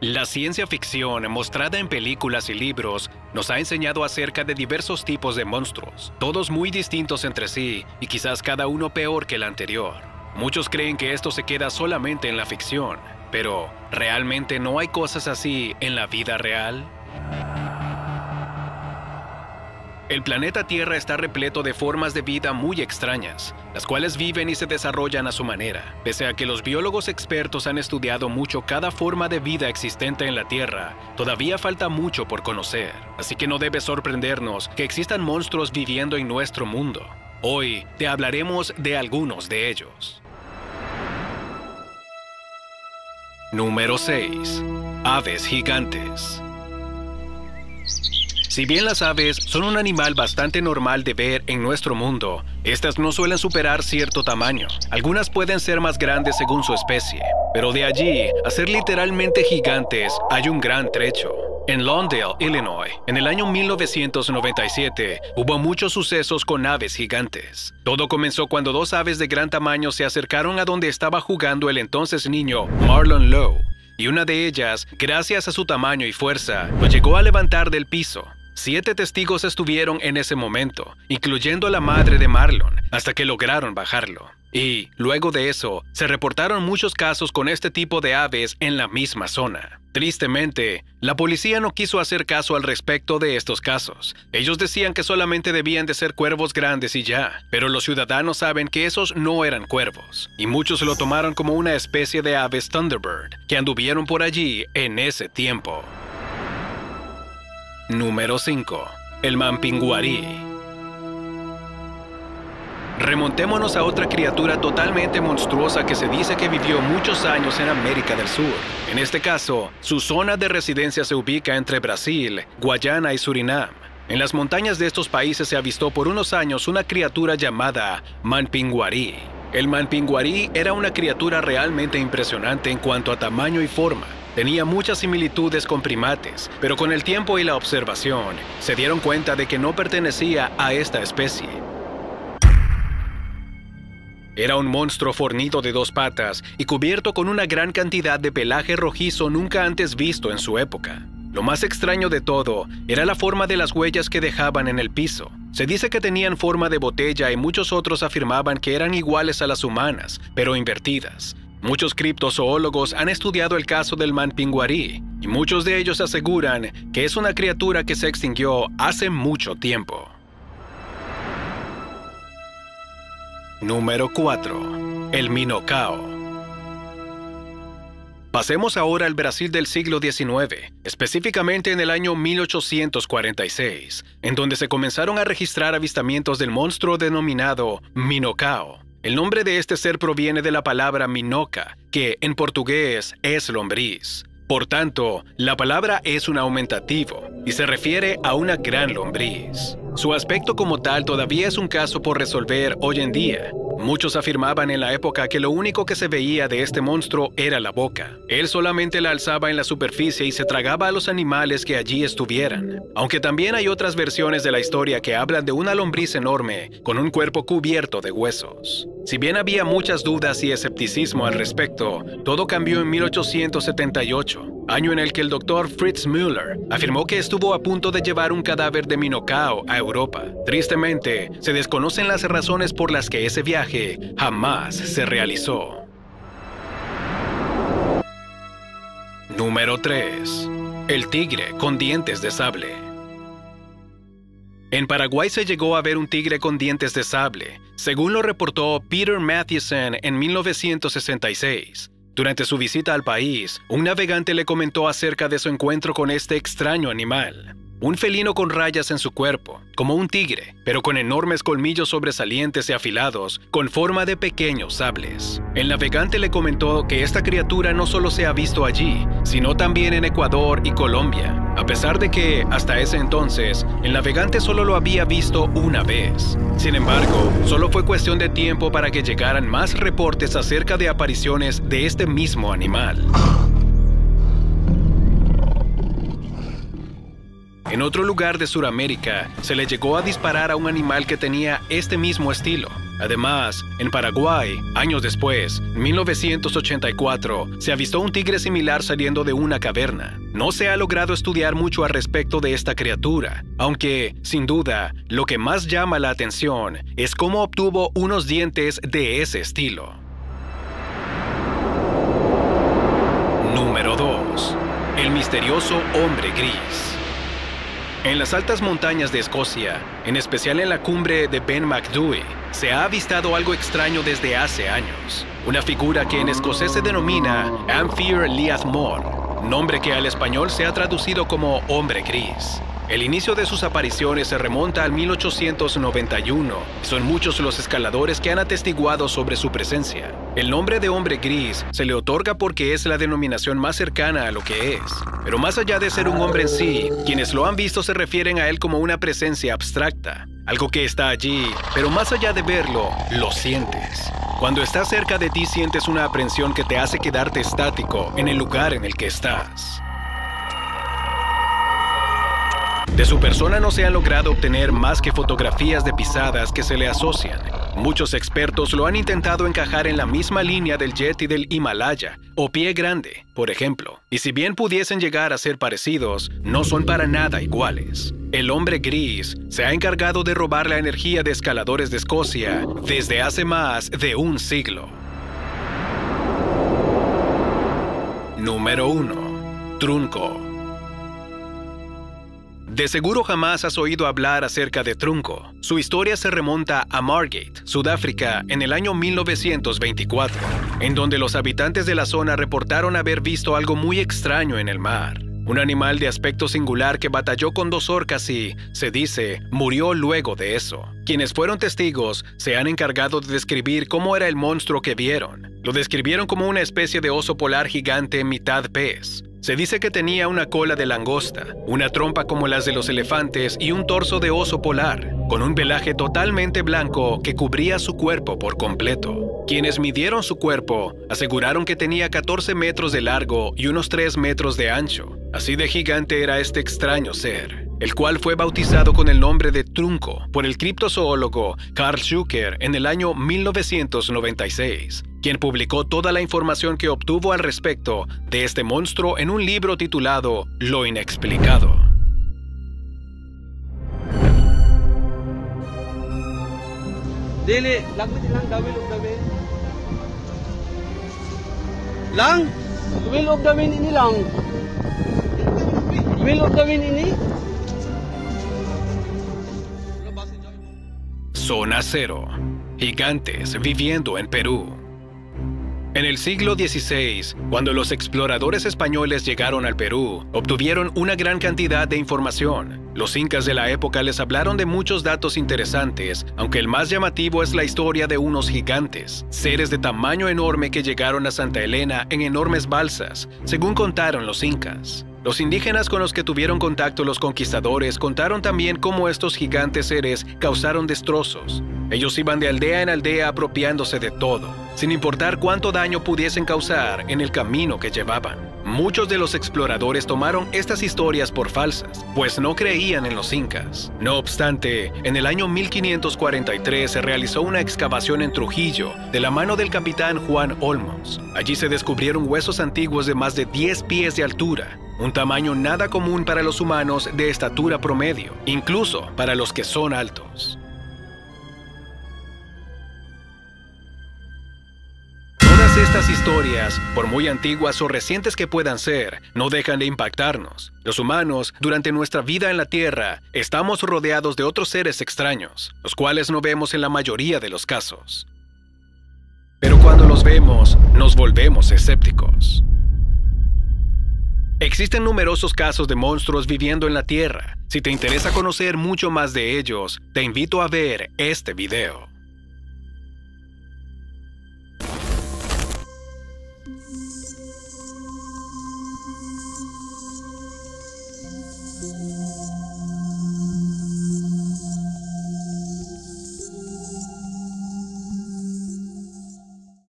La ciencia ficción, mostrada en películas y libros, nos ha enseñado acerca de diversos tipos de monstruos, todos muy distintos entre sí y quizás cada uno peor que el anterior. Muchos creen que esto se queda solamente en la ficción, pero ¿realmente no hay cosas así en la vida real? El planeta Tierra está repleto de formas de vida muy extrañas, las cuales viven y se desarrollan a su manera. Pese a que los biólogos expertos han estudiado mucho cada forma de vida existente en la Tierra, todavía falta mucho por conocer. Así que no debe sorprendernos que existan monstruos viviendo en nuestro mundo. Hoy te hablaremos de algunos de ellos. Número 6. Aves gigantes. Si bien las aves son un animal bastante normal de ver en nuestro mundo, estas no suelen superar cierto tamaño. Algunas pueden ser más grandes según su especie, pero de allí a ser literalmente gigantes hay un gran trecho. En Lawndale, Illinois, en el año 1997, hubo muchos sucesos con aves gigantes. Todo comenzó cuando dos aves de gran tamaño se acercaron a donde estaba jugando el entonces niño Marlon Lowe, y una de ellas, gracias a su tamaño y fuerza, lo llegó a levantar del piso. 7 testigos estuvieron en ese momento, incluyendo a la madre de Marlon, hasta que lograron bajarlo. Y, luego de eso, se reportaron muchos casos con este tipo de aves en la misma zona. Tristemente, la policía no quiso hacer caso al respecto de estos casos. Ellos decían que solamente debían de ser cuervos grandes y ya, pero los ciudadanos saben que esos no eran cuervos, y muchos lo tomaron como una especie de aves Thunderbird, que anduvieron por allí en ese tiempo. Número 5. El Mapinguari. Remontémonos a otra criatura totalmente monstruosa que se dice que vivió muchos años en América del Sur. En este caso, su zona de residencia se ubica entre Brasil, Guayana y Surinam. En las montañas de estos países se avistó por unos años una criatura llamada Mapinguari. El Mapinguari era una criatura realmente impresionante en cuanto a tamaño y forma. Tenía muchas similitudes con primates, pero con el tiempo y la observación, se dieron cuenta de que no pertenecía a esta especie. Era un monstruo fornido de 2 patas y cubierto con una gran cantidad de pelaje rojizo nunca antes visto en su época. Lo más extraño de todo era la forma de las huellas que dejaban en el piso. Se dice que tenían forma de botella y muchos otros afirmaban que eran iguales a las humanas, pero invertidas. Muchos criptozoólogos han estudiado el caso del Mapinguari y muchos de ellos aseguran que es una criatura que se extinguió hace mucho tiempo. Número 4. El Minocao. Pasemos ahora al Brasil del siglo XIX, específicamente en el año 1846, en donde se comenzaron a registrar avistamientos del monstruo denominado Minocao. El nombre de este ser proviene de la palabra minoca, que en portugués es lombriz. Por tanto, la palabra es un aumentativo y se refiere a una gran lombriz. Su aspecto como tal todavía es un caso por resolver hoy en día. Muchos afirmaban en la época que lo único que se veía de este monstruo era la boca. Él solamente la alzaba en la superficie y se tragaba a los animales que allí estuvieran. Aunque también hay otras versiones de la historia que hablan de una lombriz enorme con un cuerpo cubierto de huesos. Si bien había muchas dudas y escepticismo al respecto, todo cambió en 1878, año en el que el doctor Fritz Müller afirmó que estuvo a punto de llevar un cadáver de Minocao a Europa. Tristemente, se desconocen las razones por las que ese viaje jamás se realizó. Número 3. El tigre con dientes de sable. En Paraguay se llegó a ver un tigre con dientes de sable, según lo reportó Peter Matthiessen en 1966. Durante su visita al país, un navegante le comentó acerca de su encuentro con este extraño animal. Un felino con rayas en su cuerpo, como un tigre, pero con enormes colmillos sobresalientes y afilados, con forma de pequeños sables. El navegante le comentó que esta criatura no solo se ha visto allí, sino también en Ecuador y Colombia, a pesar de que, hasta ese entonces, el navegante solo lo había visto una vez. Sin embargo, solo fue cuestión de tiempo para que llegaran más reportes acerca de apariciones de este mismo animal. En otro lugar de Sudamérica, se le llegó a disparar a un animal que tenía este mismo estilo. Además, en Paraguay, años después, en 1984, se avistó un tigre similar saliendo de una caverna. No se ha logrado estudiar mucho al respecto de esta criatura, aunque, sin duda, lo que más llama la atención es cómo obtuvo unos dientes de ese estilo. Número 2. El misterioso hombre gris. En las altas montañas de Escocia, en especial en la cumbre de Ben Macdui, se ha avistado algo extraño desde hace años. Una figura que en escocés se denomina Amphir Liathmore, nombre que al español se ha traducido como hombre gris. El inicio de sus apariciones se remonta al 1891. Son muchos los escaladores que han atestiguado sobre su presencia. El nombre de hombre gris se le otorga porque es la denominación más cercana a lo que es. Pero más allá de ser un hombre en sí, quienes lo han visto se refieren a él como una presencia abstracta. Algo que está allí, pero más allá de verlo, lo sientes. Cuando estás cerca de ti sientes una aprensión que te hace quedarte estático en el lugar en el que estás. De su persona no se han logrado obtener más que fotografías de pisadas que se le asocian. Muchos expertos lo han intentado encajar en la misma línea del Yeti del Himalaya o Pie Grande, por ejemplo. Y si bien pudiesen llegar a ser parecidos, no son para nada iguales. El hombre gris se ha encargado de robar la energía de escaladores de Escocia desde hace más de un siglo. Número 1. Trunco. De seguro jamás has oído hablar acerca de Trunco. Su historia se remonta a Margate, Sudáfrica, en el año 1924, en donde los habitantes de la zona reportaron haber visto algo muy extraño en el mar. Un animal de aspecto singular que batalló con 2 orcas y, se dice, murió luego de eso. Quienes fueron testigos se han encargado de describir cómo era el monstruo que vieron. Lo describieron como una especie de oso polar gigante mitad pez. Se dice que tenía una cola de langosta, una trompa como las de los elefantes y un torso de oso polar, con un pelaje totalmente blanco que cubría su cuerpo por completo. Quienes midieron su cuerpo aseguraron que tenía 14 metros de largo y unos 3 metros de ancho. Así de gigante era este extraño ser, el cual fue bautizado con el nombre de Trunco por el criptozoólogo Carl Schucker en el año 1996, quien publicó toda la información que obtuvo al respecto de este monstruo en un libro titulado Lo Inexplicado. Dili, lang will of the wind ini lang. Will of the wind ini. Zona Cero. Gigantes viviendo en Perú. En el siglo XVI, cuando los exploradores españoles llegaron al Perú, obtuvieron una gran cantidad de información. Los incas de la época les hablaron de muchos datos interesantes, aunque el más llamativo es la historia de unos gigantes, seres de tamaño enorme que llegaron a Santa Elena en enormes balsas, según contaron los incas. Los indígenas con los que tuvieron contacto los conquistadores contaron también cómo estos gigantes seres causaron destrozos. Ellos iban de aldea en aldea apropiándose de todo, sin importar cuánto daño pudiesen causar en el camino que llevaban. Muchos de los exploradores tomaron estas historias por falsas, pues no creían en los incas. No obstante, en el año 1543 se realizó una excavación en Trujillo de la mano del capitán Juan Olmos. Allí se descubrieron huesos antiguos de más de 10 pies de altura, un tamaño nada común para los humanos de estatura promedio, incluso para los que son altos. Todas estas historias, por muy antiguas o recientes que puedan ser, no dejan de impactarnos. Los humanos, durante nuestra vida en la Tierra, estamos rodeados de otros seres extraños, los cuales no vemos en la mayoría de los casos. Pero cuando los vemos, nos volvemos escépticos. Existen numerosos casos de monstruos viviendo en la Tierra. Si te interesa conocer mucho más de ellos, te invito a ver este video.